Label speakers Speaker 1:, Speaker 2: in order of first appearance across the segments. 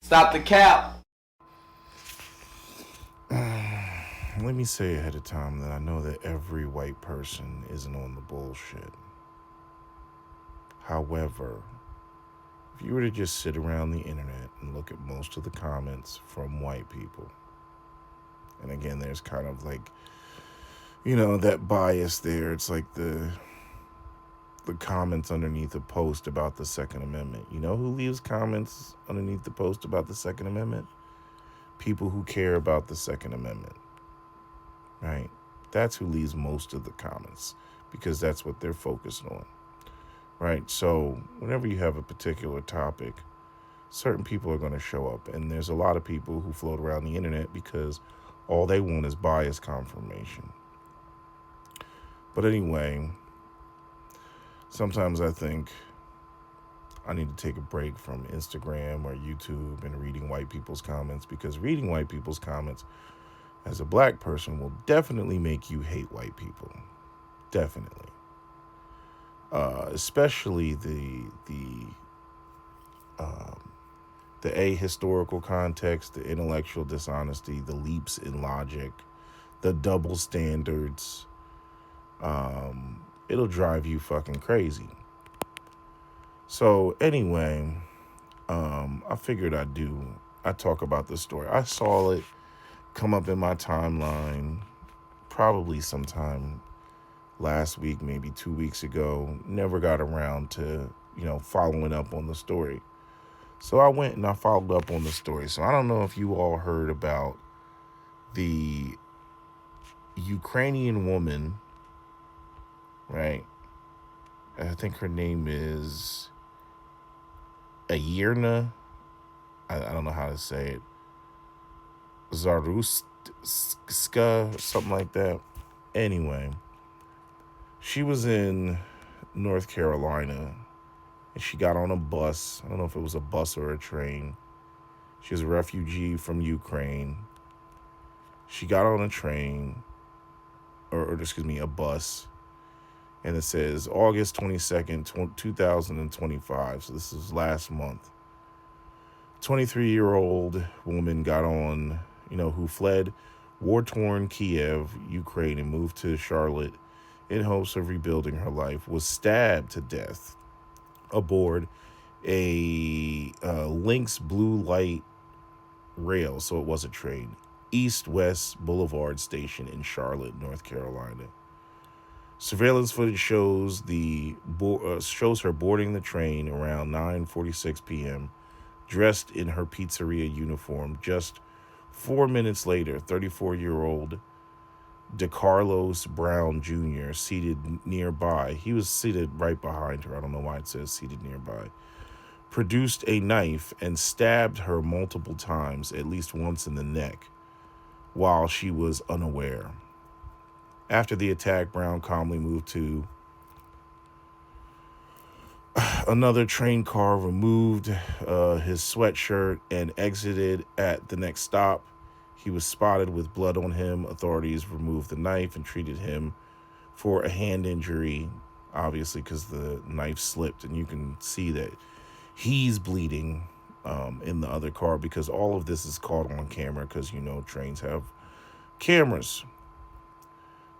Speaker 1: Stop the cap.
Speaker 2: Let me say ahead of time that I know that every white person isn't on the bullshit. However, if you were to just sit around the internet and look at most of the comments from white people, and again, there's kind of like, that bias there. It's like the comments underneath a post about the Second Amendment. You know who leaves comments underneath the post about the Second Amendment? People who care about the Second Amendment, right? That's who leaves most of the comments because that's what they're focused on, right? So whenever you have a particular topic, certain people are going to show up. And there's a lot of people who float around the internet because all they want is bias confirmation. But anyway, sometimes I think I need to take a break from Instagram or YouTube and reading white people's comments, because reading white people's comments as a black person will definitely make you hate white people. Definitely. Especially the ahistorical context, the intellectual dishonesty, the leaps in logic, the double standards. It'll drive you fucking crazy. So anyway, I figured I'd talk about this story. I saw it come up in my timeline probably sometime last week, maybe 2 weeks ago. Never got around to, following up on the story. So I went and I followed up on the story. So I don't know if you all heard about the Ukrainian woman, right? I think her name is Ayirna. I don't know how to say it. Zarustska, something like that. Anyway, she was in North Carolina and she got on a bus. I don't know if it was a bus or a train. She was a refugee from Ukraine. She got on a train, a bus, and it says August 22nd, 2025. So this is last month. 23-year-old woman got on, who fled war-torn Kiev, Ukraine, and moved to Charlotte in hopes of rebuilding her life, was stabbed to death aboard a Lynx blue light rail, so it was a train, East-West Boulevard station in Charlotte, North Carolina. Surveillance footage shows shows her boarding the train around 9:46 p.m., dressed in her pizzeria uniform. Just 4 minutes later, 34-year-old DeCarlos Brown Jr., seated nearby, he was seated right behind her, I don't know why it says seated nearby, produced a knife and stabbed her multiple times, at least once in the neck, while she was unaware. After the attack, Brown calmly moved to another train car, removed his sweatshirt, and exited at the next stop. He was spotted with blood on him. Authorities removed the knife and treated him for a hand injury, obviously, because the knife slipped, and you can see that he's bleeding in the other car, because all of this is caught on camera, because, trains have cameras.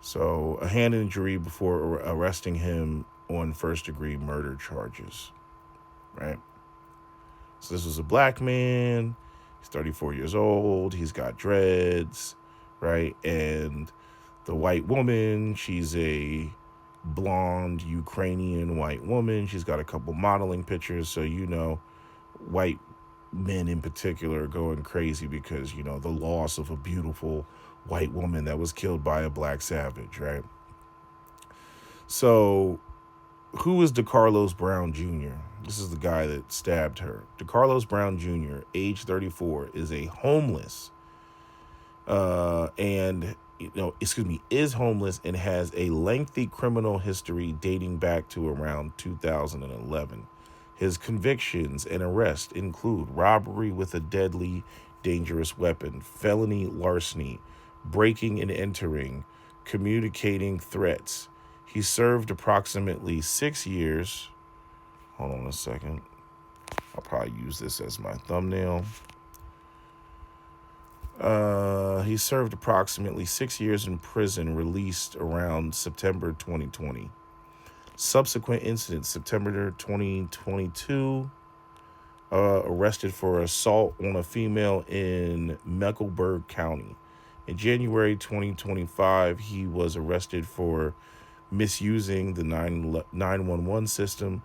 Speaker 2: So a hand injury before arresting him on first-degree murder charges, right? So this was a black man. He's 34 years old. He's got dreads, right? And the white woman, she's a blonde Ukrainian white woman. She's got a couple modeling pictures. So, white men in particular are going crazy because, the loss of a beautiful white woman that was killed by a black savage, right? So who is DeCarlos Brown Jr.? This is the guy that stabbed her. DeCarlos Brown Jr., age 34, is a homeless, is homeless and has a lengthy criminal history dating back to around 2011. His convictions and arrest include robbery with a deadly, dangerous weapon, felony larceny, breaking and entering, communicating threats. He served approximately 6 years. Hold on a second. I'll probably use this as my thumbnail. He served approximately 6 years in prison, released around September 2020. Subsequent incidents: September 2022, arrested for assault on a female in Mecklenburg County. In January 2025, he was arrested for misusing the 911 system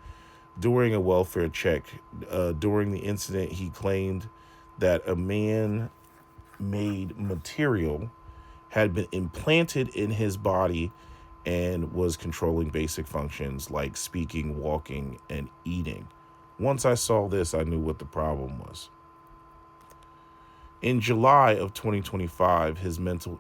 Speaker 2: during a welfare check. During the incident, he claimed that a man-made material had been implanted in his body and was controlling basic functions like speaking, walking, and eating. Once I saw this, I knew what the problem was. In July of 2025, his mental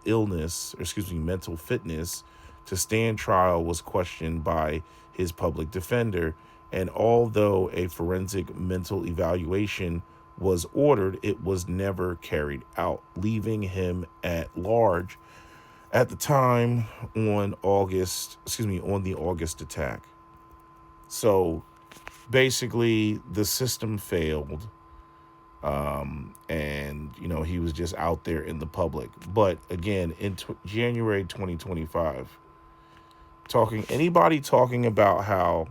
Speaker 2: fitness to stand trial was questioned by his public defender, and although a forensic mental evaluation was ordered, it was never carried out, leaving him at large at the time on the August attack. So basically the system failed, and he was just out there in the public. But again, in January 2025, anybody talking about how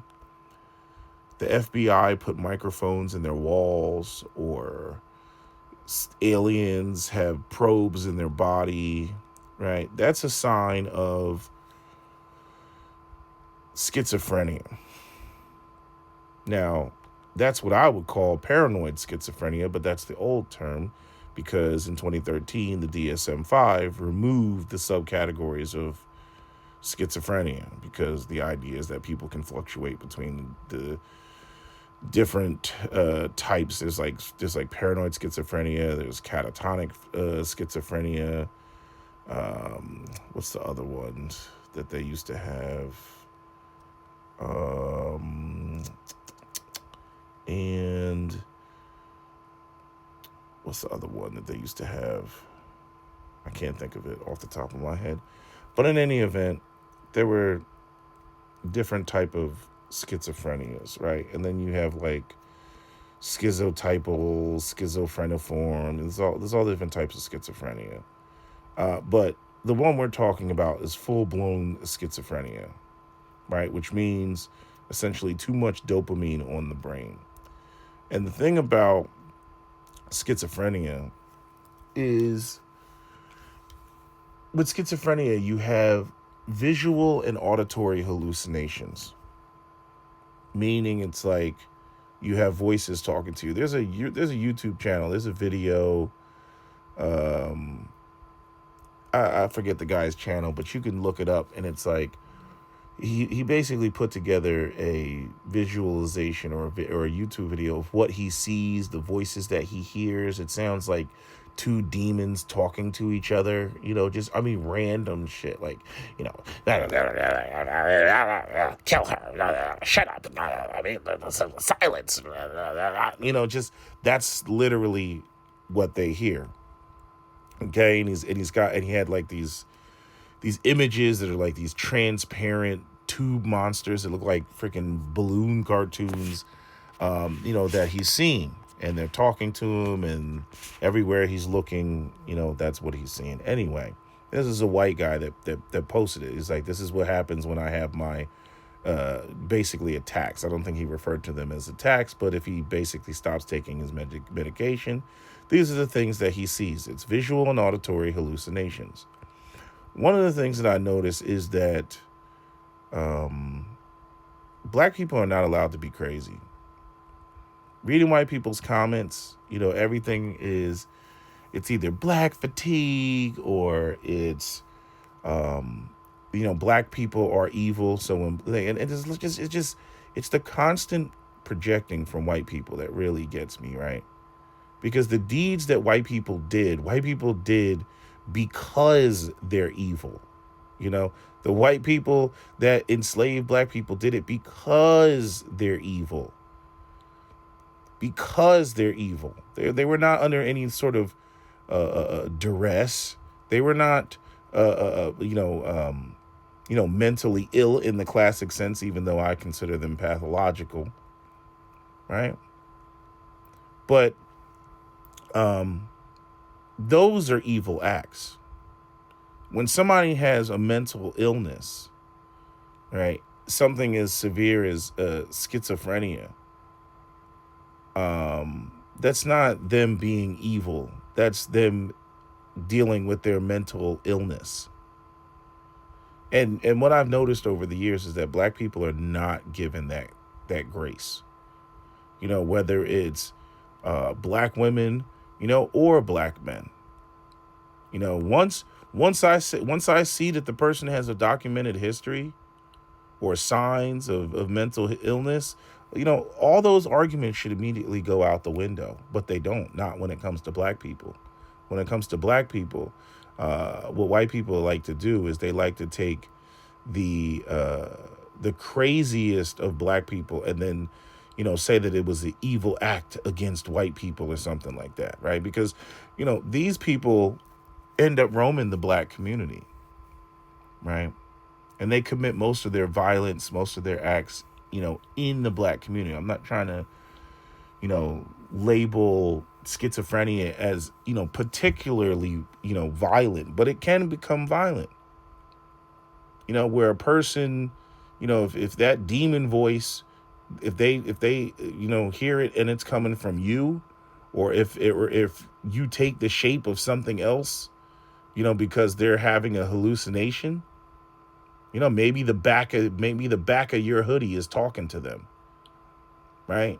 Speaker 2: the FBI put microphones in their walls, or aliens have probes in their body, right? That's a sign of schizophrenia. Now, that's what I would call paranoid schizophrenia, but that's the old term, because in 2013, the DSM-5 removed the subcategories of schizophrenia, because the idea is that people can fluctuate between the different types. There's like paranoid schizophrenia, there's catatonic schizophrenia. What's the other ones that they used to have? And what's the other one that they used to have? I can't think of it off the top of my head. But in any event, there were different type of schizophrenias, right? And then you have like schizotypal, schizophreniform. There's all different types of schizophrenia. But the one we're talking about is full-blown schizophrenia, right? Which means essentially too much dopamine on the brain. And the thing about schizophrenia is, with schizophrenia, you have visual and auditory hallucinations. Meaning it's like you have voices talking to you. There's a YouTube channel. There's a video. I forget the guy's channel, but you can look it up, and it's like he basically put together a visualization or a YouTube video of what he sees, the voices that he hears. It sounds like two demons talking to each other, random shit, like, kill her, shut up, silence, just that's literally what they hear. Okay, and he had like these images that are like these transparent tube monsters that look like freaking balloon cartoons, that he's seeing, and they're talking to him, and everywhere he's looking, that's what he's seeing. Anyway, this is a white guy that posted it. He's like, this is what happens when I have my basically attacks. I don't think he referred to them as attacks, but if he basically stops taking his medication, these are the things that he sees. It's visual and auditory hallucinations. One of the things that I notice is that black people are not allowed to be crazy. Reading white people's comments, everything it's either black fatigue, or it's, black people are evil. So when it's the constant projecting from white people that really gets me, right? Because the deeds that white people did because they're evil. The white people that enslaved black people did it because they're evil. Because they're evil. They were not under any sort of duress. They were not, mentally ill in the classic sense, even though I consider them pathological, right? But those are evil acts. When somebody has a mental illness, right, something as severe as schizophrenia, that's not them being evil. That's them dealing with their mental illness. And what I've noticed over the years is that black people are not given that grace. Whether it's black women, or black men. Once I see that the person has a documented history or signs of mental illness, all those arguments should immediately go out the window. But they don't. Not when it comes to black people. When it comes to black people, what white people like to do is they like to take the craziest of black people and then say that it was an evil act against white people or something like that, right? Because these people end up roaming the black community, right? And they commit most of their violence, most of their acts, in the black community. I'm not trying to label schizophrenia as particularly violent, but it can become violent. Where a person, if that demon voice, if they hear it and it's coming from you, or if you take the shape of something else, because they're having a hallucination, maybe the back of your hoodie is talking to them, right?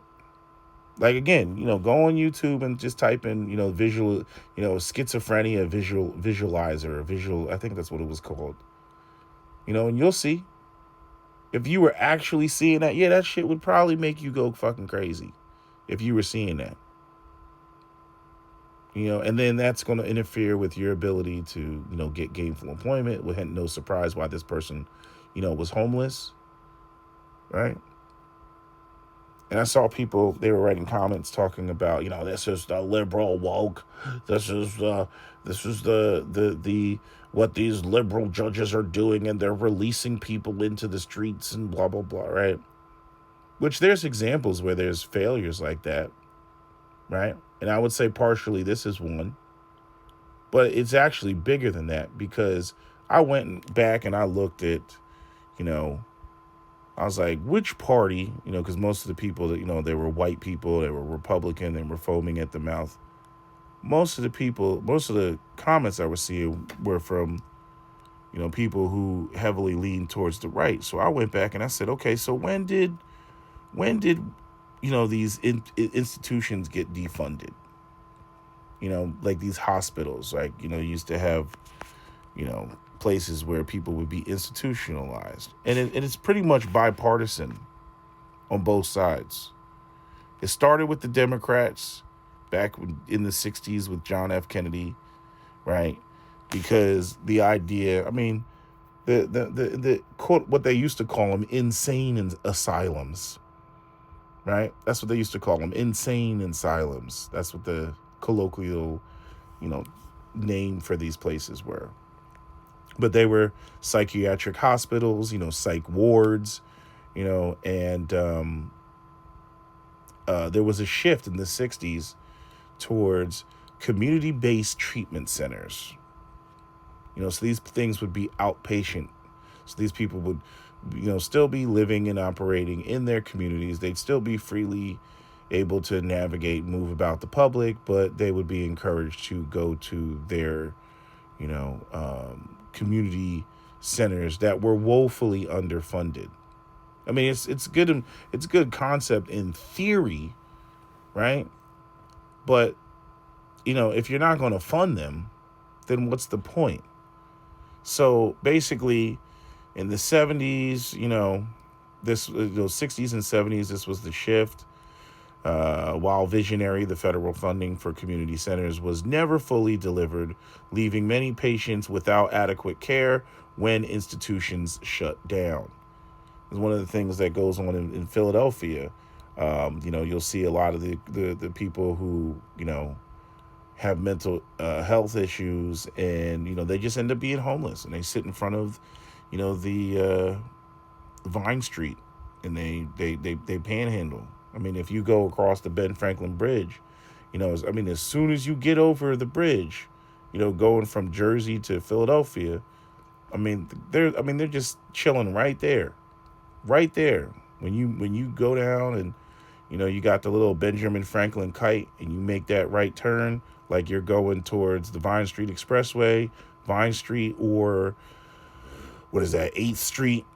Speaker 2: Like, again, go on YouTube and just type in, visual, schizophrenia visualizer, or visual, I think that's what it was called. And you'll see. If you were actually seeing that, yeah, that shit would probably make you go fucking crazy if you were seeing that. And then that's going to interfere with your ability to, get gainful employment. We had no surprise why this person, was homeless, right? And I saw people, they were writing comments talking about, this is the liberal woke. This is the what these liberal judges are doing, and they're releasing people into the streets and blah, blah, blah, right? Which there's examples where there's failures like that, right? And I would say partially this is one. But it's actually bigger than that, because I went back and I looked at, I was like, which party, because most of the people that, they were white people, they were Republican, they were foaming at the mouth. Most of the comments I was seeing were from, people who heavily lean towards the right. So I went back and I said, okay, so when did these institutions get defunded? Like these hospitals, like, used to have, places where people would be institutionalized. And it's pretty much bipartisan on both sides. It started with the Democrats back in the 60s with John F. Kennedy, right? Because the idea, the quote, what they used to call them, insane asylums, right? That's what they used to call them, insane asylums. That's what the colloquial, name for these places were. But they were psychiatric hospitals, psych wards, and there was a shift in the 60s towards community-based treatment centers. So these things would be outpatient. So these people would, still be living and operating in their communities. They'd still be freely able to navigate, move about the public, but they would be encouraged to go to their, community centers that were woefully underfunded. It's good. It's a good concept in theory, right? But, if you're not going to fund them, then what's the point? So basically, in the 70s, those 60s and 70s, this was the shift. While visionary, the federal funding for community centers was never fully delivered, leaving many patients without adequate care when institutions shut down. It's one of the things that goes on in Philadelphia. You'll see a lot of the people who, have mental health issues, and, they just end up being homeless, and they sit in front of, the Vine Street, and they panhandle. If you go across the Ben Franklin Bridge, I mean, as soon as you get over the bridge, going from Jersey to Philadelphia, they're just chilling right there. When you go down and you got the little Benjamin Franklin kite and you make that right turn, like you're going towards the Vine Street Expressway, Vine Street, or what is that, 8th Street,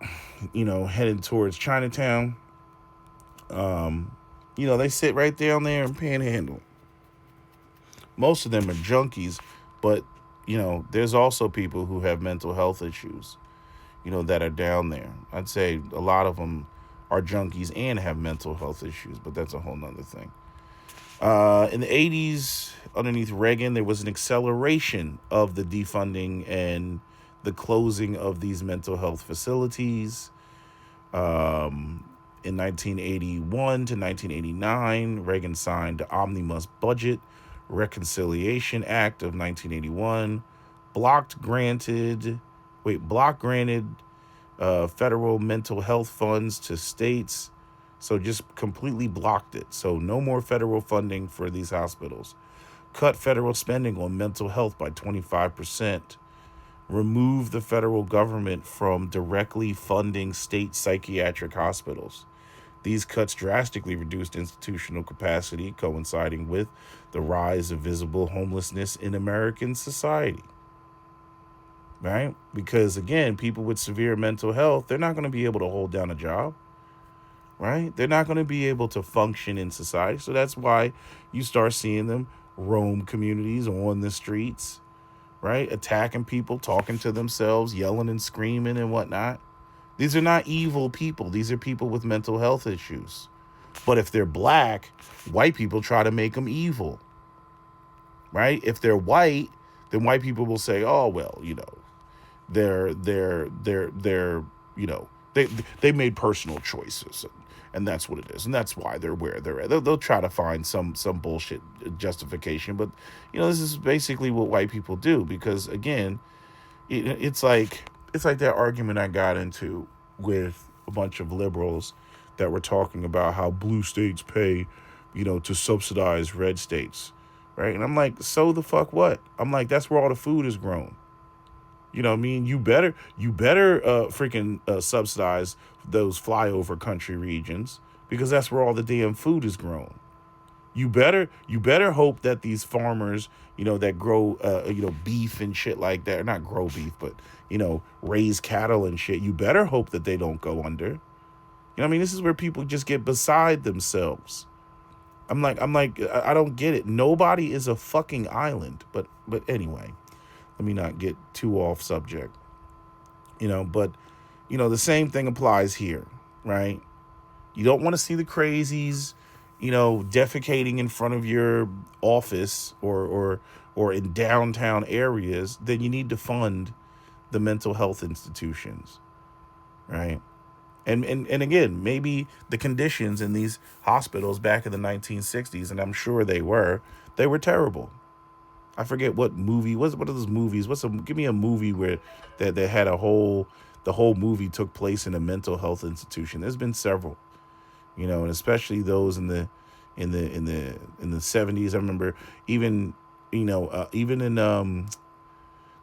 Speaker 2: heading towards Chinatown. They sit right down there in Panhandle. Most of them are junkies, but, there's also people who have mental health issues, that are down there. I'd say a lot of them are junkies and have mental health issues, but that's a whole nother thing. In the 80s, underneath Reagan, there was an acceleration of the defunding and the closing of these mental health facilities. In 1981 to 1989, Reagan signed the Omnibus Budget Reconciliation Act of 1981, block granted federal mental health funds to states. So just completely blocked it. So no more federal funding for these hospitals. Cut federal spending on mental health by 25%. Remove the federal government from directly funding state psychiatric hospitals. These cuts drastically reduced institutional capacity, coinciding with the rise of visible homelessness in American society. Right? Because, again, people with severe mental health, they're not going to be able to hold down a job. Right? They're not going to be able to function in society. So that's why you start seeing them roam communities on the streets, right? Attacking people, talking to themselves, yelling and screaming and whatnot. These are not evil people. These are people with mental health issues. But if they're black, white people try to make them evil, right? If they're white, then white people will say, oh, well, they're they made personal choices, and that's what it is, and that's why they're where they're at. They'll try to find some bullshit justification, but this is basically what white people do, because again, it's like that argument I got into with a bunch of liberals that were talking about how blue states pay, to subsidize red states, right? And I'm like, so the fuck what? I'm like, that's where all the food is grown. You know what I mean? You better freaking subsidize those flyover country regions, because that's where all the damn food is grown. You better hope that these farmers, that grow, beef and shit like that, or not grow beef, but, raise cattle and shit. You better hope that they don't go under. What I mean? This is where people just get beside themselves. I'm like, I don't get it. Nobody is a fucking island. But anyway, let me not get too off subject. But, the same thing applies here, right? You don't want to see the crazies, defecating in front of your office or in downtown areas. Then you need to fund the mental health institutions, right? And again, maybe the conditions in these hospitals back in the 1960s, and I'm sure they were terrible. I forget what movie. What are those movies? Give me a movie where that they had the whole movie took place in a mental health institution. There's been several, and especially those in the 70s. I remember even in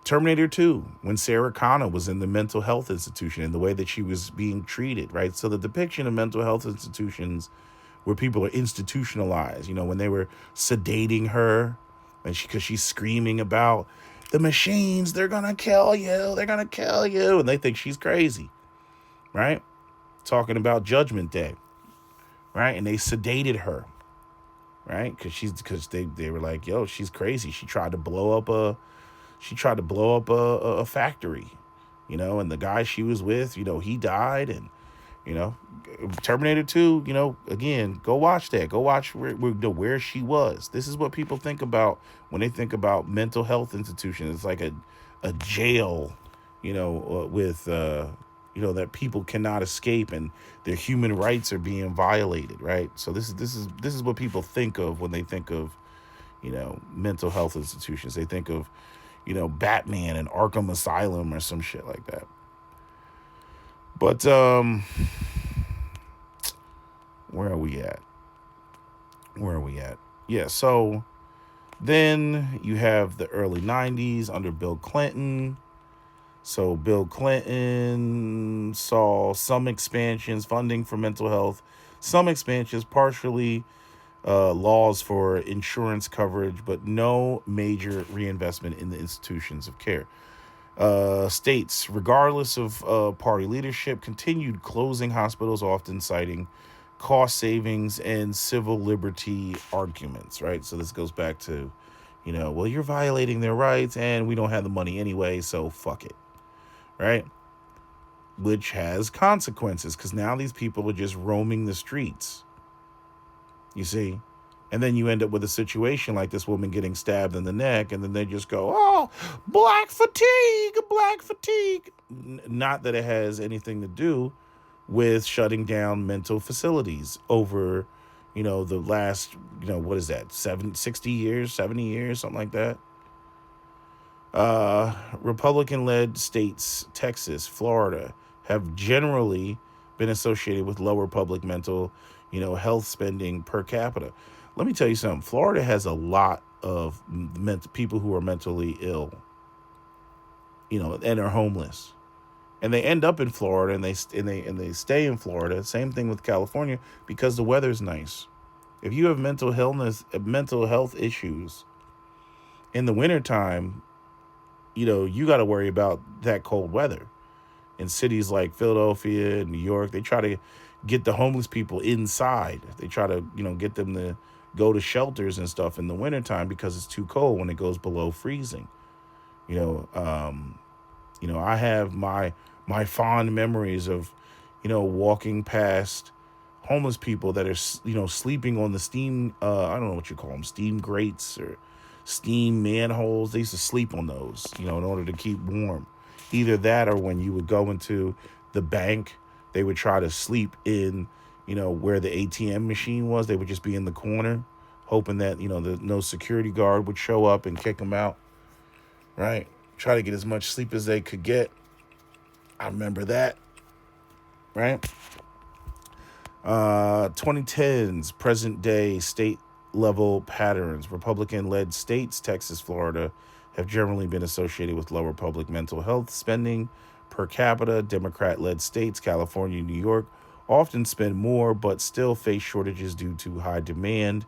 Speaker 2: Terminator 2, when Sarah Connor was in the mental health institution and the way that she was being treated, right? So the depiction of mental health institutions where people are institutionalized, when they were sedating her, and because she's screaming about the machines, they're going to kill you. And they think she's crazy, right? Talking about Judgment Day, right? And they sedated her, right? Because they were like, yo, she's crazy. She tried to blow up a factory, and the guy she was with, he died. And, Terminator 2, again, go watch that. Go watch where she was. This is what people think about when they think about mental health institutions. It's like a jail, with, that people cannot escape and their human rights are being violated, right? So this is what people think of when they think of, mental health institutions. They think of, Batman and Arkham Asylum or some shit like that. But where are we at? Yeah, so then you have the early 90s under Bill Clinton. So Bill Clinton saw some expansions, funding for mental health, some expansions, partially laws for insurance coverage, but no major reinvestment in the institutions of care. States, regardless of party leadership, continued closing hospitals, often citing cost savings and civil liberty arguments, right? So this goes back to, well, you're violating their rights and we don't have the money anyway, so fuck it, right? Which has consequences because now these people are just roaming the streets, you see? And then you end up with a situation like this woman getting stabbed in the neck, and then they just go, oh, black fatigue. Not that it has anything to do with shutting down mental facilities over, the last, what is that, 60 years, 70 years, something like that. Republican-led states, Texas, Florida, have generally been associated with lower public mental, health spending per capita. Let me tell you something. Florida has a lot of people who are mentally ill, and are homeless, and they end up in Florida, and they stay in Florida. Same thing with California because the weather's nice. If you have mental health issues in the wintertime, you got to worry about that cold weather. In cities like Philadelphia and New York, they try to get the homeless people inside. They try to, get them to go to shelters and stuff in the wintertime because it's too cold when it goes below freezing. I have my fond memories of, walking past homeless people that are, sleeping on the steam, I don't know what you call them, steam grates or steam manholes. They used to sleep on those, in order to keep warm. Either that or when you would go into the bank, they would try to sleep in, where the ATM machine was. They would just be in the corner, hoping that, no security guard would show up and kick them out, right? Try to get as much sleep as they could get. I remember that, right? 2010s, present day state level patterns. Republican-led states, Texas, Florida, have generally been associated with lower public mental health spending per capita. Democrat-led states, California, New York, often spend more but still face shortages due to high demand,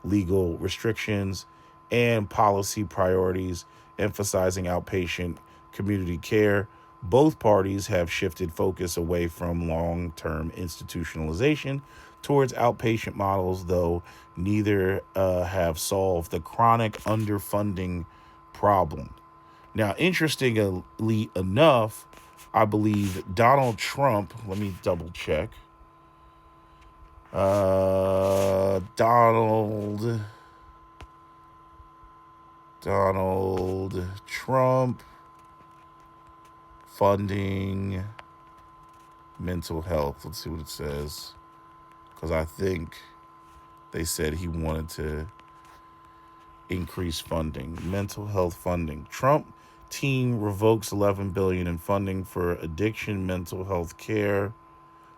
Speaker 2: legal restrictions, and policy priorities emphasizing outpatient community care. Both parties have shifted focus away from long-term institutionalization towards outpatient models, though neither have solved the chronic underfunding problem. Now, interestingly enough, I believe Donald Trump, let me double check. Donald Trump funding mental health. Let's see what it says. Because I think they said he wanted to increase funding. Mental health funding. Trump team revokes $11 billion in funding for addiction mental health care.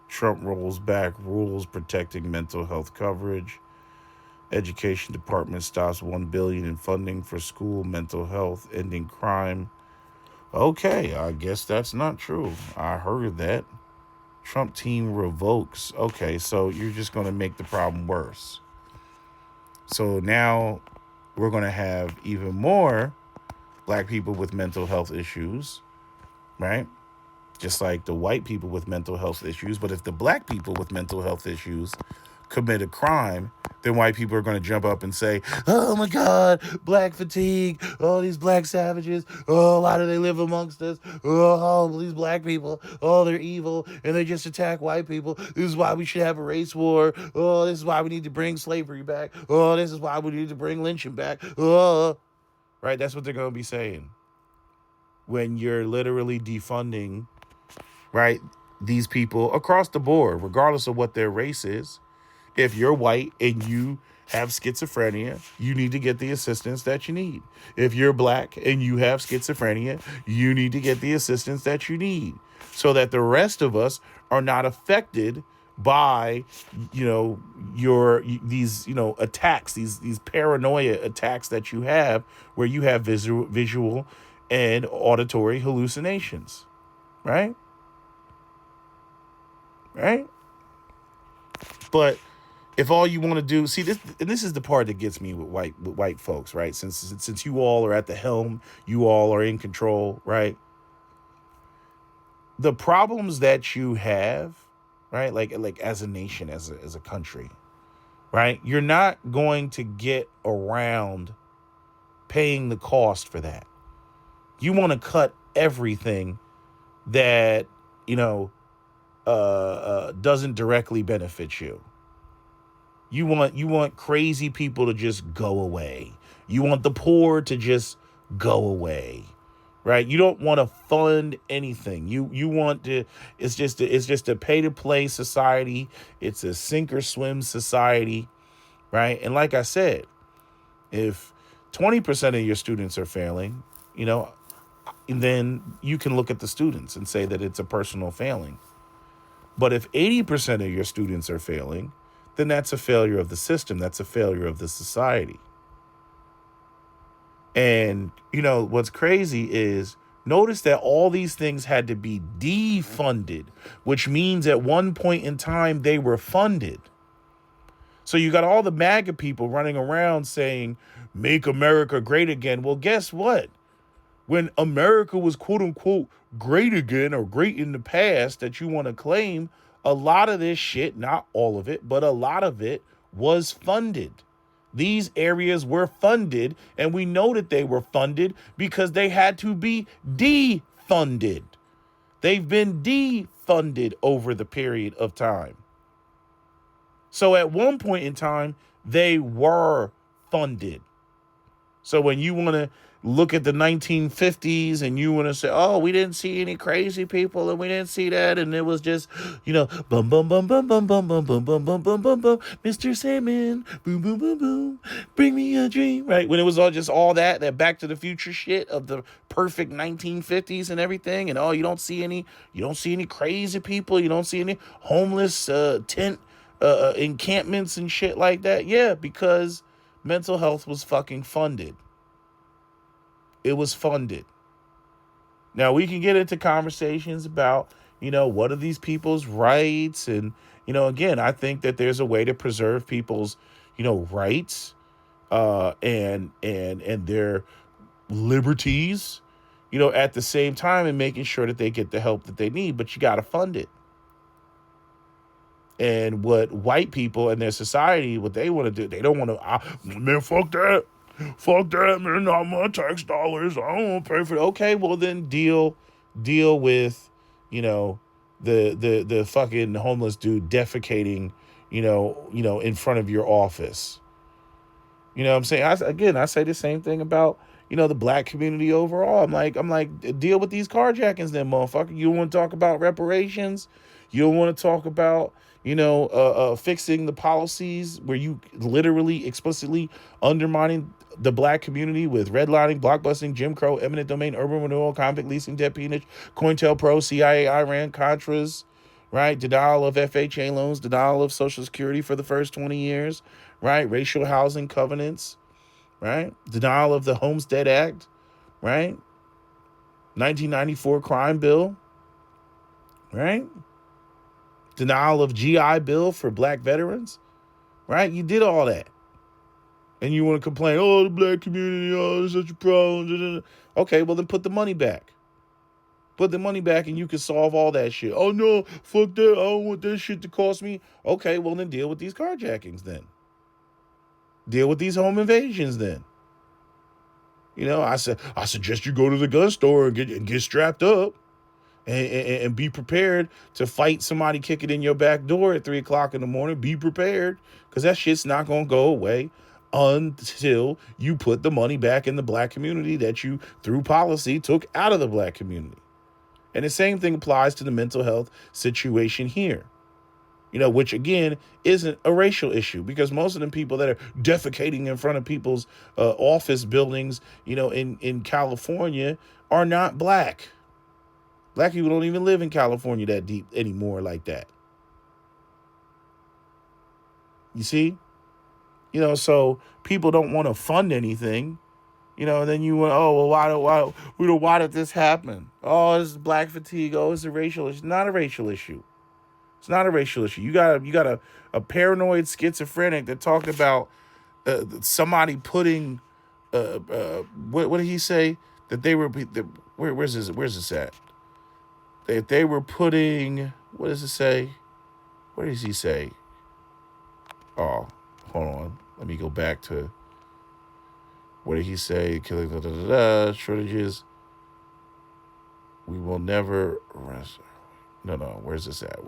Speaker 2: Trump rolls back rules protecting mental health coverage. Education Department stops $1 billion in funding for school mental health, ending crime. Okay, I guess that's not true. I heard that. Trump team revokes. Okay, so you're just going to make the problem worse. So now we're going to have even more black people with mental health issues, right? Just like the white people with mental health issues. But if the black people with mental health issues commit a crime, then white people are going to jump up and say, oh my God, black fatigue, all these black savages, oh, why do they live amongst us? Oh, these black people, oh, they're evil, and they just attack white people. This is why we should have a race war. Oh, this is why we need to bring slavery back. Oh, this is why we need to bring lynching back. Oh, right? That's what they're going to be saying when you're literally defunding, right, these people across the board, regardless of what their race is. If you're white and you have schizophrenia, you need to get the assistance that you need. If you're black and you have schizophrenia, you need to get the assistance that you need so that the rest of us are not affected by, these, attacks, these paranoia attacks that you have, where you have visual and auditory hallucinations, right? Right? But if all you want to do, see this, and this is the part that gets me with white folks, right? Since you all are at the helm, you all are in control, right? The problems that you have, right? Like as a nation, as a country, right? You're not going to get around paying the cost for that. You want to cut everything that, doesn't directly benefit you. You want crazy people to just go away. You want the poor to just go away, right? You don't want to fund anything. You want to. It's just a pay to play society. It's a sink or swim society, right? And like I said, if 20% of your students are failing, then you can look at the students and say that it's a personal failing. But if 80% of your students are failing, then that's a failure of the system. That's a failure of the society. And, what's crazy is, notice that all these things had to be defunded, which means at one point in time they were funded. So you got all the MAGA people running around saying, make America great again. Well, guess what? When America was quote unquote great again, or great in the past that you want to claim, a lot of this shit, not all of it, but a lot of it was funded. These areas were funded, and we know that they were funded because they had to be defunded. They've been defunded over the period of time. So at one point in time, they were funded. So when you want to look at the 1950s and you want to say, oh, we didn't see any crazy people and we didn't see that, and it was just, bum, bum, bum, bum, bum, bum, bum, bum, bum, bum, bum, bum, bum, Mr. Sandman, boom, boom, boom, boom, bring me a dream, right? When it was all that Back to the Future shit of the perfect 1950s and everything, and you don't see any crazy people, you don't see any homeless tent encampments and shit like that. Yeah, because mental health was fucking funded. It was funded. Now we can get into conversations about, what are these people's rights? And, again, I think that there's a way to preserve people's, rights, and their liberties, at the same time, and making sure that they get the help that they need, but you got to fund it. And what white people and their society, what they want to do, they don't want to, man, fuck that. Fuck that, man, not my tax dollars. I don't want to pay for it. Okay, well then deal with, the fucking homeless dude defecating, in front of your office. You know what I'm saying? I say the same thing about, the black community overall. I'm like, deal with these carjackings then, motherfucker. You don't want to talk about reparations. You don't want to talk about, fixing the policies where you literally explicitly undermining the black community with redlining, blockbusting, Jim Crow, eminent domain, urban renewal, convict leasing, debt peonage, COINTELPRO, CIA, Iran, Contras, right? Denial of FHA loans, denial of Social Security for the first 20 years, right? Racial housing covenants, right? Denial of the Homestead Act, right? 1994 crime bill, right? Denial of GI Bill for black veterans, right? You did all that. And you want to complain, oh, the black community, oh, there's such a problem. Okay, well, then put the money back. Put the money back and you can solve all that shit. Oh, no, fuck that. I don't want that shit to cost me. Okay, well, then deal with these carjackings then. Deal with these home invasions then. I suggest you go to the gun store and get strapped up. And be prepared to fight somebody kicking in your back door at 3 o'clock in the morning. Be prepared, because that shit's not going to go away until you put the money back in the black community that you, through policy, took out of the black community. And the same thing applies to the mental health situation here, which, again, isn't a racial issue, because most of the people that are defecating in front of people's office buildings, in California are not black. Black people don't even live in California that deep anymore like that. You see? So people don't want to fund anything. And then you went, oh, well, why did this happen? Oh, this is black fatigue. Oh, it's a racial issue. Not a racial issue. It's not a racial issue. You got a paranoid schizophrenic that talked about somebody putting, what did he say? That they were, where's this at? That they were putting, what does it say? What does he say? Oh, hold on. Let me go back to, what did he say? Killing, shortages. We will never arrest. No. Where's this at?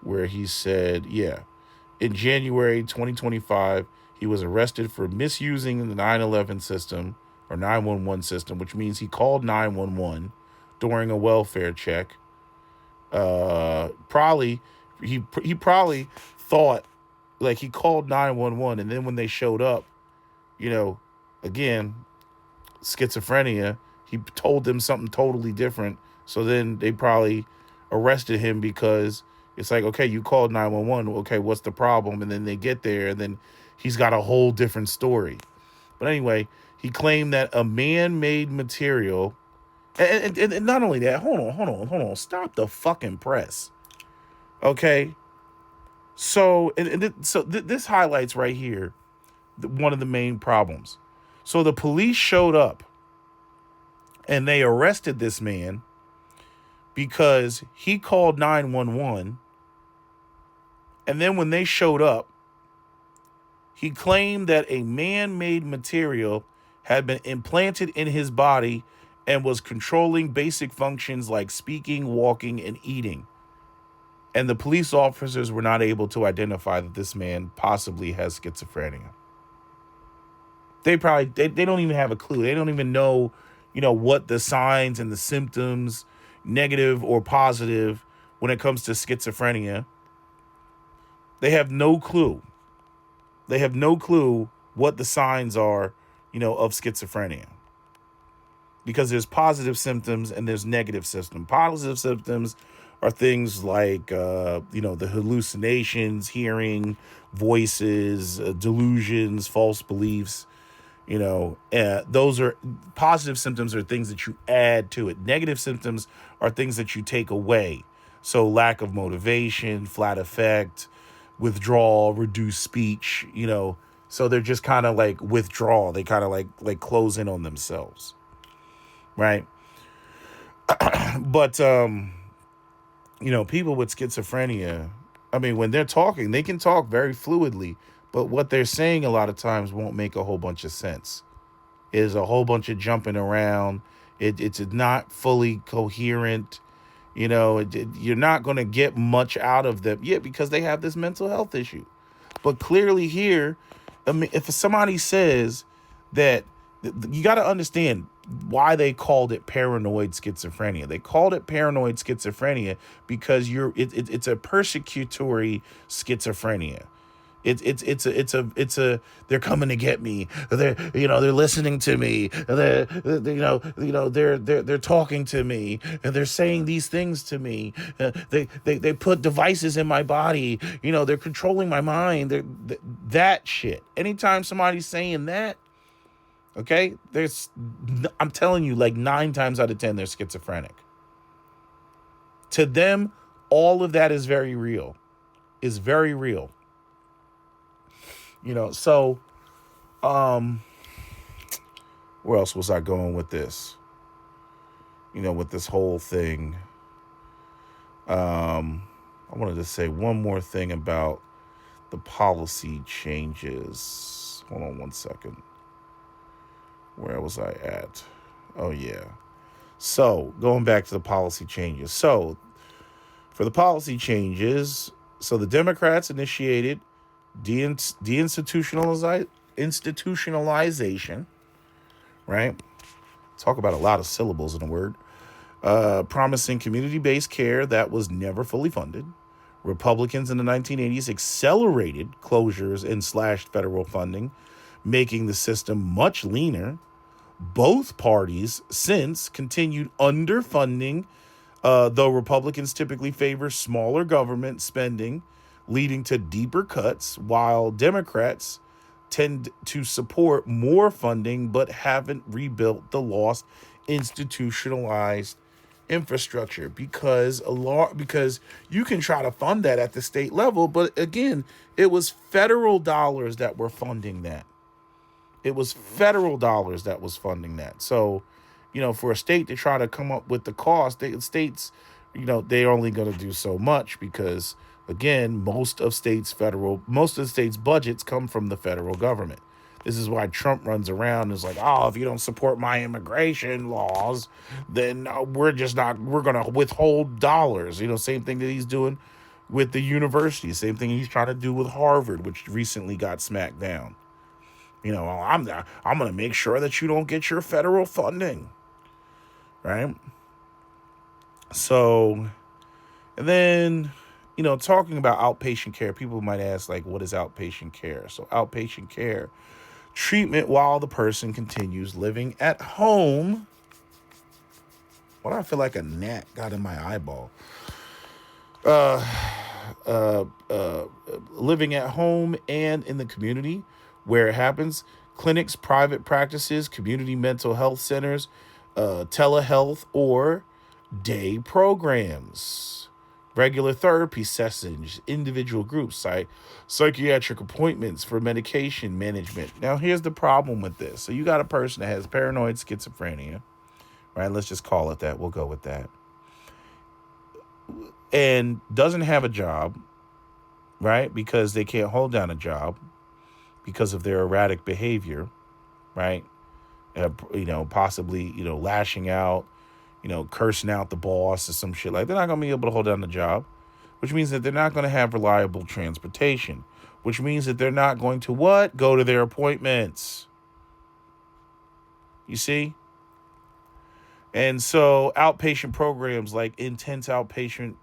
Speaker 2: Where he said, yeah. In January 2025, he was arrested for misusing the 911 system or 911 system, which means he called 911 during a welfare check. Probably he probably thought like he called 911, and then when they showed up, again, schizophrenia, he told them something totally different. So then they probably arrested him because it's like, okay, you called 911. Okay, what's the problem? And then they get there, and then he's got a whole different story. But anyway, he claimed that a man-made material, and not only that, hold on, stop the fucking press. Okay, so this highlights right here one of the main problems. So the police showed up and they arrested this man because he called 911. And then when they showed up, he claimed that a man-made material had been implanted in his body and was controlling basic functions like speaking, walking, and eating. And the police officers were not able to identify that this man possibly has schizophrenia. They don't even have a clue. They don't even know, what the signs and the symptoms, negative or positive, when it comes to schizophrenia. They have no clue. They have no clue what the signs are, of schizophrenia. Because there's positive symptoms and there's negative symptoms. Positive symptoms are things like, the hallucinations, hearing, voices, delusions, false beliefs. Those are positive symptoms are things that you add to it. Negative symptoms are things that you take away. So lack of motivation, flat affect, withdrawal, reduced speech, so they're just kind of like withdrawal. They kind of like close in on themselves. Right. But, people with schizophrenia, I mean, when they're talking, they can talk very fluidly, but what they're saying a lot of times won't make a whole bunch of sense. It is a whole bunch of jumping around. It's not fully coherent. You're not going to get much out of them yet because they have this mental health issue. But clearly here, I mean, if somebody says that, you got to understand why they called it paranoid schizophrenia. They called it paranoid schizophrenia because it's a persecutory schizophrenia. It's a they're coming to get me. They're listening to me. They're talking to me, and they're saying these things to me. They put devices in my body. They're controlling my mind. That shit. Anytime somebody's saying that, okay, I'm telling you, like 9 times out of 10, they're schizophrenic. To them, all of that is very real. Is very real. So, where else was I going with this? With this whole thing. I wanted to say one more thing about the policy changes. Hold on one second. Where was I at? Oh, yeah. So, going back to the policy changes. So, for the policy changes, the Democrats initiated deinstitutionalization, right? Talk about a lot of syllables in a word. Promising community-based care that was never fully funded. Republicans in the 1980s accelerated closures and slashed federal funding, making the system much leaner. Both parties since continued underfunding, though Republicans typically favor smaller government spending, leading to deeper cuts, while Democrats tend to support more funding but haven't rebuilt the lost institutionalized infrastructure because you can try to fund that at the state level, but again, it was federal dollars that were funding that. It was federal dollars that was funding that. So, for a state to try to come up with the cost, states, they're only going to do so much because, again, most of the states' budgets come from the federal government. This is why Trump runs around and is like, oh, if you don't support my immigration laws, then we're going to withhold dollars. Same thing that he's doing with the university. Same thing he's trying to do with Harvard, which recently got smacked down. I'm going to make sure that you don't get your federal funding. Right? So, and then, talking about outpatient care, people might ask, like, what is outpatient care? So outpatient care, treatment while the person continues living at home. Why do I feel like a gnat got in my eyeball? Living at home and in the community where it happens. Clinics, private practices, community mental health centers, telehealth, or day programs, regular therapy sessions, individual groups, psychiatric appointments for medication management. Now, here's the problem with this. So you got a person that has paranoid schizophrenia, right? Let's just call it that. We'll go with that. And doesn't have a job, right? Because they can't hold down a job because of their erratic behavior, right? Possibly, lashing out, cursing out the boss or some shit. Like, they're not going to be able to hold down the job, which means that they're not going to have reliable transportation, which means that they're not going to what? Go to their appointments. You see? And so outpatient programs like intensive outpatient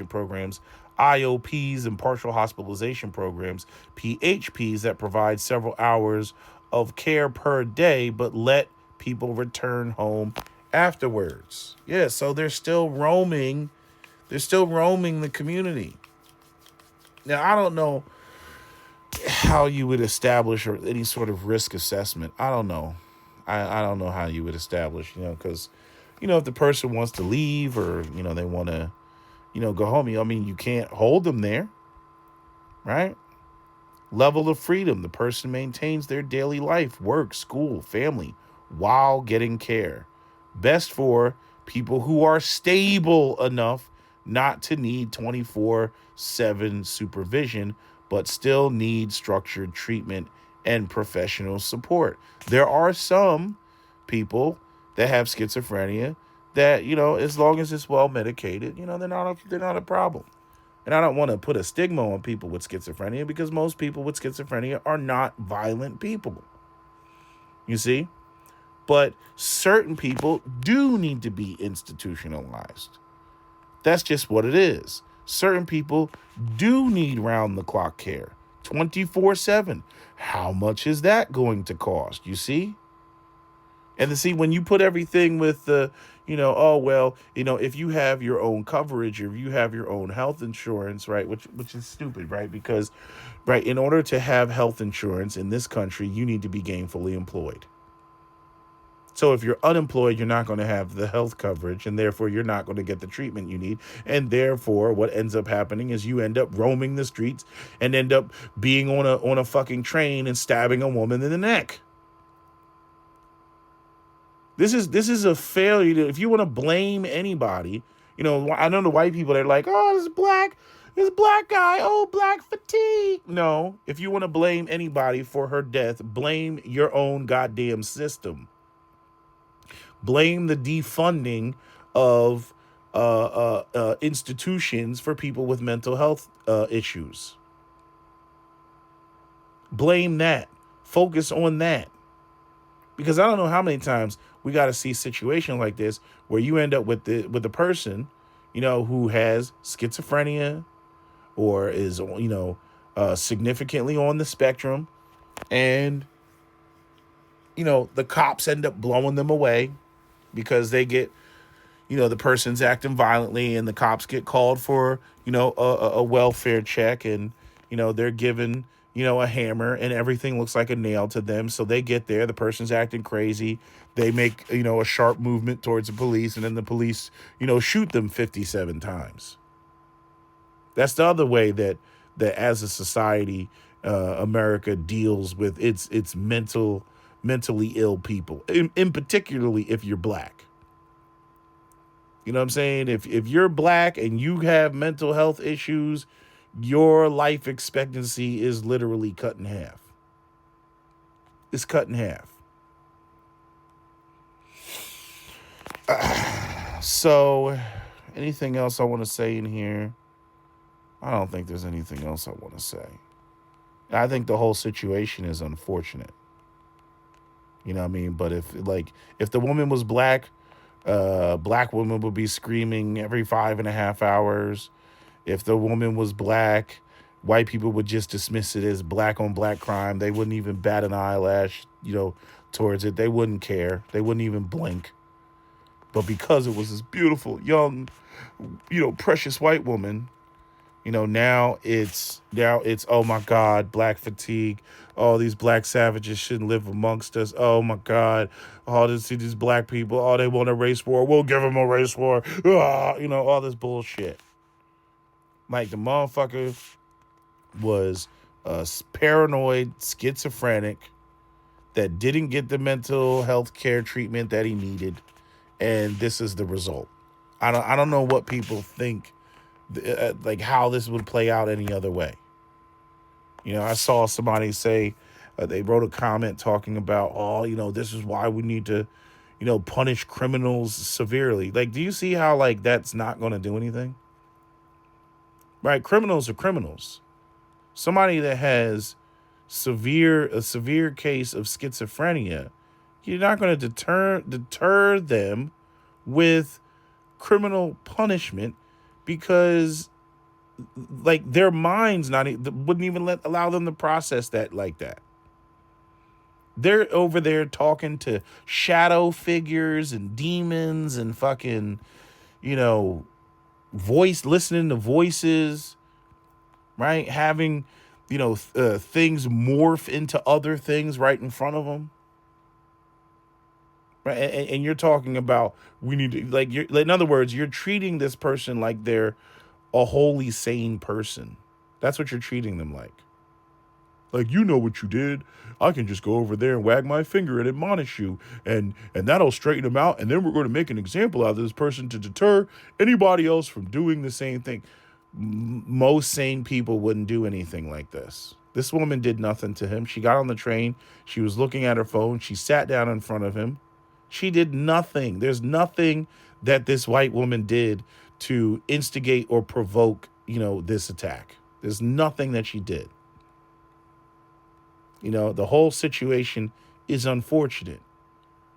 Speaker 2: programs, IOPs, and partial hospitalization programs, PHPs, that provide several hours of care per day, but let people return home afterwards. Yeah, so they're still roaming the community. Now, I don't know how you would establish or any sort of risk assessment. I don't know. I don't know how you would establish, because, if the person wants to leave or, they want to, go home, you can't hold them there, right? Level of freedom. The person maintains their daily life, work, school, family, while getting care. Best for people who are stable enough not to need 24/7 supervision, but still need structured treatment and professional support. There are some people that have schizophrenia that, as long as it's well medicated, they're not a problem. And I don't want to put a stigma on people with schizophrenia because most people with schizophrenia are not violent people. You see? But certain people do need to be institutionalized. That's just what it is. Certain people do need round-the-clock care, 24/7. How much is that going to cost? You see? And to see, when you put everything with the, if you have your own coverage, or if you have your own health insurance, right, which is stupid, right? Because, right, in order to have health insurance in this country, you need to be gainfully employed. So if you're unemployed, you're not going to have the health coverage, and therefore you're not going to get the treatment you need. And therefore, what ends up happening is you end up roaming the streets and end up being on a fucking train and stabbing a woman in the neck. This is a failure. If you want to blame anybody, I know the white people, they're like, oh, this black guy, oh, black fatigue. No, if you want to blame anybody for her death, blame your own goddamn system. Blame the defunding of institutions for people with mental health issues. Blame that. Focus on that. Because I don't know how many times we got to see a situation like this where you end up with the person, who has schizophrenia or is, significantly on the spectrum, and, the cops end up blowing them away because they get, the person's acting violently and the cops get called for, a welfare check, and, they're given, a hammer and everything looks like a nail to them. So they get there, the person's acting crazy. They make, a sharp movement towards the police, and then the police, shoot them 57 times. That's the other way that as a society, America deals with its mentally ill people, in particularly if you're black. You know what I'm saying? If you're black and you have mental health issues, your life expectancy is literally cut in half. It's cut in half. So, anything else I want to say in here? I don't think there's anything else I want to say. I think the whole situation is unfortunate. You know what I mean? But if the woman was black, black woman would be screaming every 5.5 hours. If the woman was black, white people would just dismiss it as black on black crime. They wouldn't even bat an eyelash, towards it. They wouldn't care. They wouldn't even blink. But because it was this beautiful, young, precious white woman, now it's oh my God, black fatigue. Oh, these black savages shouldn't live amongst us. Oh my God, these black people. Oh, they want a race war. We'll give them a race war. All this bullshit. Like, the motherfucker was a paranoid schizophrenic that didn't get the mental health care treatment that he needed, and this is the result. I don't know what people think, like, how this would play out any other way. I saw somebody say, they wrote a comment talking about, this is why we need to, punish criminals severely. Like, do you see how, like, that's not going to do anything? Right? Criminals are criminals. Somebody that has a severe case of schizophrenia, you're not going to deter them with criminal punishment, because, like, their minds wouldn't even allow them to process that like that. They're over there talking to shadow figures and demons and fucking, listening to voices, right? Having, things morph into other things right in front of them. Right. And you're talking about, we need to, like, in other words, you're treating this person like they're a wholly sane person. That's what you're treating them like. Like, what you did. I can just go over there and wag my finger and admonish you, and that'll straighten them out. And then we're going to make an example out of this person to deter anybody else from doing the same thing. Most sane people wouldn't do anything like this. This woman did nothing to him. She got on the train. She was looking at her phone. She sat down in front of him. She did nothing. There's nothing that this white woman did to instigate or provoke, this attack. There's nothing that she did. The whole situation is unfortunate.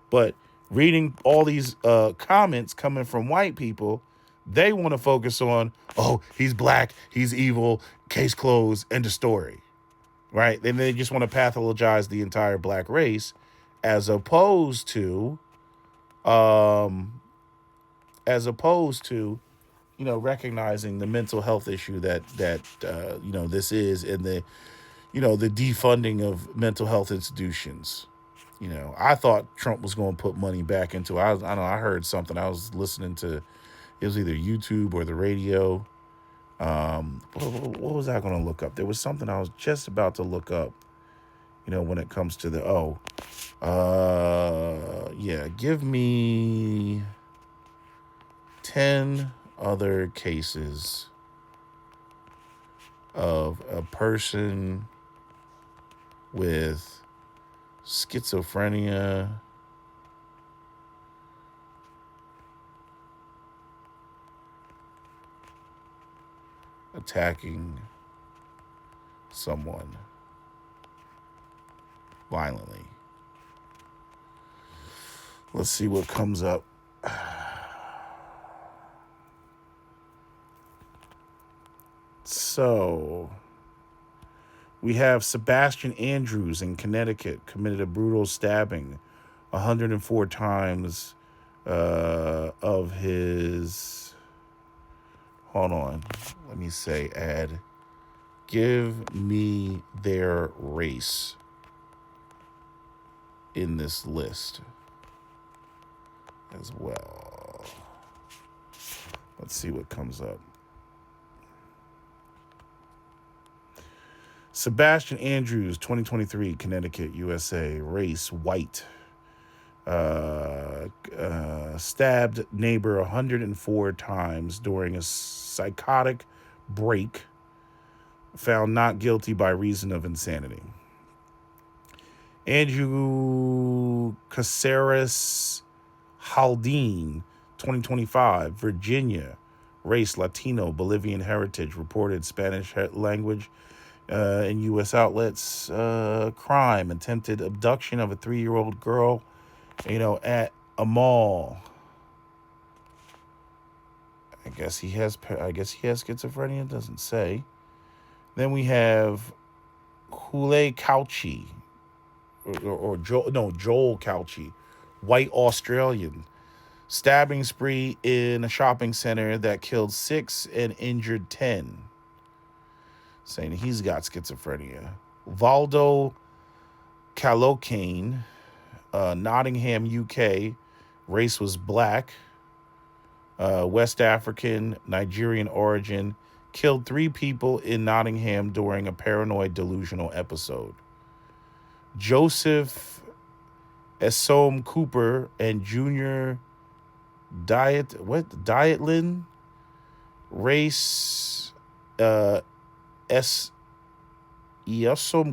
Speaker 2: But reading all these comments coming from white people, they want to focus on, oh, he's black, he's evil, case closed, end of story. Right? And they just want to pathologize the entire black race, as opposed to recognizing the mental health issue that this is, and the defunding of mental health institutions. I thought Trump was going to put money back into it. I don't know, I heard something. I was listening to, it was either YouTube or the radio. What was I going to look up? There was something I was just about to look up, when it comes to give me 10 other cases of a person with schizophrenia attacking someone violently. Let's see what comes up. So, we have Sebastian Andrews in Connecticut committed a brutal stabbing 104 times of his. Hold on. Let me say add. Give me their race in this list as well. Let's see what comes up. Sebastian Andrews, 2023, Connecticut, USA. Race, white. Stabbed neighbor 104 times during a psychotic break. Found not guilty by reason of insanity. Andrew Caceres Haldane, 2025, Virginia. Race, Latino, Bolivian heritage. Reported Spanish language in U.S. outlets. Crime, attempted abduction of a 3-year-old girl, at a mall. I guess he has schizophrenia. It doesn't say. Then we have Hule Cauchy, Joel Cauchy, white Australian. Stabbing spree in a shopping center that killed 6 and injured 10. Saying he's got schizophrenia. Valdo Calocane, Nottingham, UK. Race was black. West African, Nigerian origin. Killed 3 people in Nottingham during a paranoid delusional episode. Joseph Esom Cooper and Junior Dietlin. Race Esom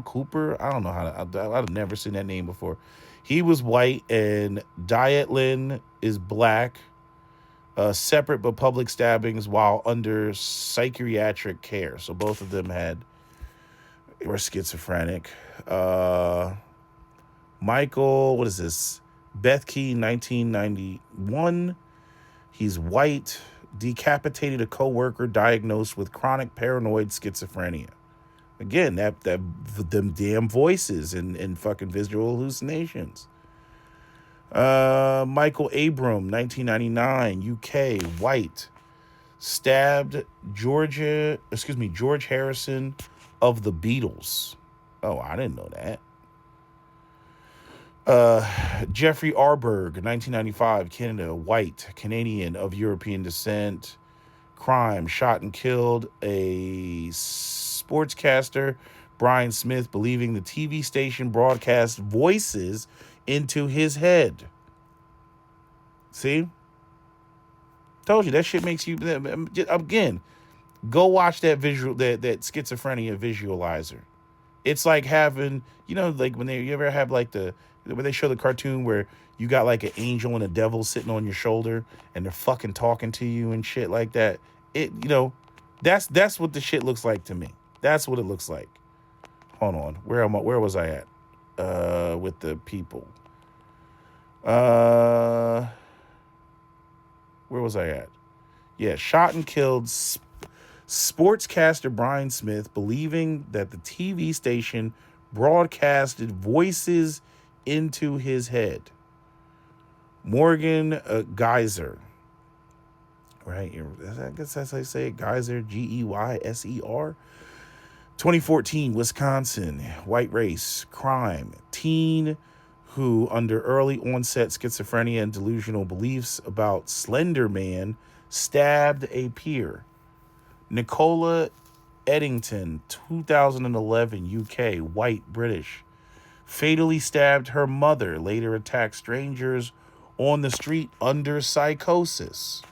Speaker 2: Cooper. I don't know I've never seen that name before. He was white and Dietlin is black. Separate but public stabbings while under psychiatric care. So both of them were schizophrenic. Michael, what is this? Bethke, 1991. He's white. Decapitated a co-worker diagnosed with chronic paranoid schizophrenia. Again, them damn voices and fucking visual hallucinations. Michael Abram, 1999, UK, white. Stabbed George Harrison of the Beatles. Oh, I didn't know that. Jeffrey Arberg, 1995, Canada, white, Canadian of European descent. Crime, shot and killed a sportscaster, Brian Smith, believing the TV station broadcast voices into his head. See? Told you, that shit makes you... Again, go watch that that schizophrenia visualizer. It's like having, like when you ever have like when they show the cartoon where you got like an angel and a devil sitting on your shoulder and they're fucking talking to you and shit like that. That's what the shit looks like to me. That's what it looks like. Hold on. Where was I at? With the people. Where was I at? Yeah, shot and killed sportscaster Brian Smith, believing that the TV station broadcasted voices into his head. Morgan Geyser. Right? I guess that's how you say it. Geyser, Geyser. 2014, Wisconsin. White race. Crime. Teen who, under early onset schizophrenia and delusional beliefs about Slender Man, stabbed a peer. Nicola Eddington, 2011, UK, white, British. Fatally stabbed her mother, later attacked strangers on the street under psychosis.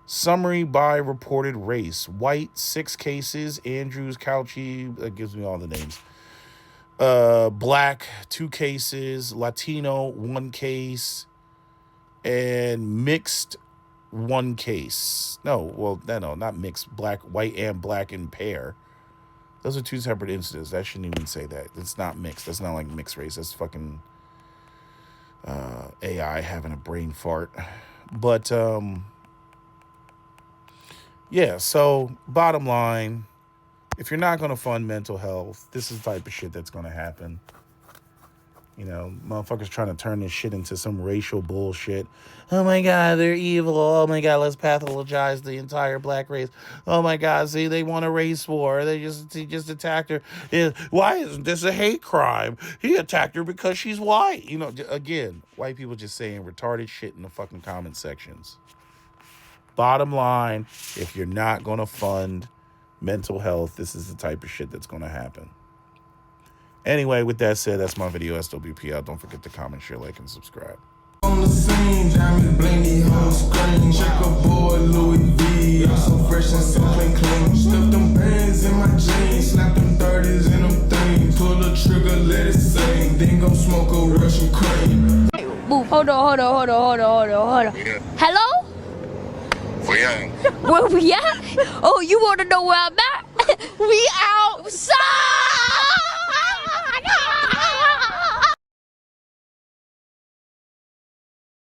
Speaker 2: Summary by reported race. White, 6 cases. Andrews, Cauchy, that gives me all the names. Black, 2 cases. Latino, 1 case. And mixed, 1 case. No, not mixed. Black, white, and black in pair. Those are 2 separate incidents. I shouldn't even say that. It's not mixed. That's not like mixed race. That's fucking AI having a brain fart. But yeah, so bottom line, if you're not going to fund mental health, this is the type of shit that's going to happen. You know, motherfuckers trying to turn this shit into some racial bullshit. Oh my God, they're evil. Oh my God, let's pathologize the entire black race. Oh my God, see, they want a race war. He just attacked her. Why isn't this a hate crime? He attacked her because she's white. You know, again, white people just saying retarded shit in the fucking comment sections. Bottom line, if you're not going to fund mental health, this is the type of shit that's going to happen. Anyway, with that said, that's my video. SWP out. Don't forget to comment, share, like, and subscribe.
Speaker 1: On the scene, diamond blingy, whole screen, checkerboard, Louis V. I'm so fresh and so clean. Stuff them bands in my jeans, slap them 30s in them things. Pull the trigger, let it sing. Then go smoke a Russian cream.
Speaker 3: Boo, hold on.
Speaker 4: Yeah.
Speaker 3: Hello?
Speaker 4: We ain't.
Speaker 3: Where we at? Oh, you want to know where I'm at? We outside!